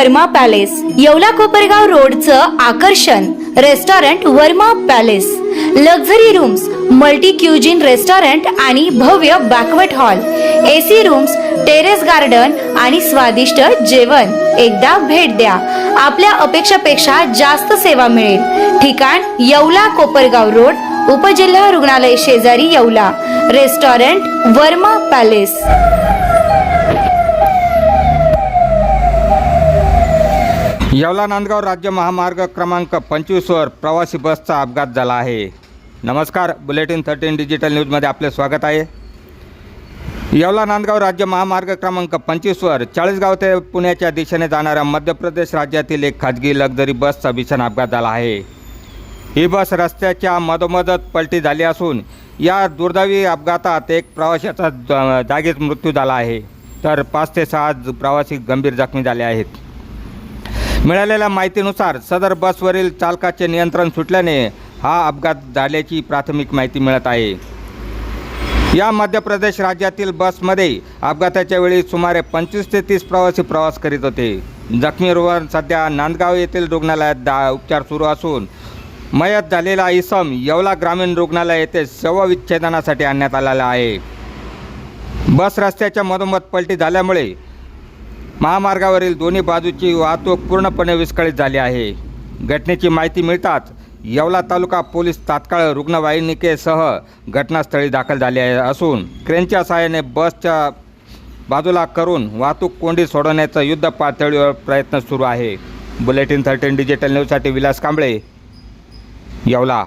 Verma palace, Yeola Kopargaon रोडचं आकर्षण restaurant Varma palace, luxury rooms, multi cuisine restaurant आणि भव्य banquet hall, AC rooms, terrace garden आणि स्वादिष्ट जेवण. एकदा भेट द्या. आपल्या अपेक्षापेक्षा जास्त सेवा मिळेल. ठिकाण येवला कोपरगाव रोड, उपजिल्हा रुग्णालय शेजारी येवला. Restaurant Varma palace. येवला नांदगाव राज्य महामार्ग क्रमांक 25 वर प्रवासी बसचा अपघात झाला आहे. नमस्कार, बुलेटिन 13 डिजिटल न्यूजमध्ये आपले स्वागत आहे. येवला नांदगाव राज्य महामार्ग क्रमांक 25 वर चाळीसगाव ते पुण्याच्या दिशेने जाणाऱ्या मध्य प्रदेश राज्यातील एक खाजगी लक्झरी बसचा भीषण अपघात झाला आहे. ही बस रस्त्याच्या मधोमधच पलटी झाली असून या दुर्दैवी अपघातात एक प्रवाशाचा जागीच मृत्यू झाला आहे, तर 5 ते 6 प्रवासी गंभीर जखमी झाले आहेत. मिळालेल्या माहितीनुसार सदर बसवरील चालकाचे नियंत्रण सुटल्याने हा अपघात झाल्याची प्राथमिक माहिती मिळत आहे. या मध्य प्रदेश राज्यातील बसमध्ये अपघाताच्या वेळी सुमारे 25 ते 30 प्रवासी प्रवास करीत होते. जखमी रुग्ण सध्या नांदगाव येथील रुग्णालयात उपचार सुरू असून मयत झालेला इसम येवला ग्रामीण रुग्णालय येथे शवविच्छेदनासाठी आणण्यात आलेला आहे. बस रस्त्याच्या मधोमध पलटी झाल्यामुळे महामार्गावरील दोन्ही बाजूची वाहतूक पूर्णपणे विस्कळीत झाली आहे. घटनेची माहिती मिळताच येवला तालुका पोलीस तात्काळ रुग्णवाहिकेसह घटनास्थळी दाखल झाले असून क्रेनच्या सहाय्याने बसच्या बाजूला करून वाहतूक कोंडी सोडवण्याचा युद्ध पातळीवर प्रयत्न सुरू आहे. बुलेटिन 13 डिजिटल न्यूजसाठी विलास कांबळे, येवला.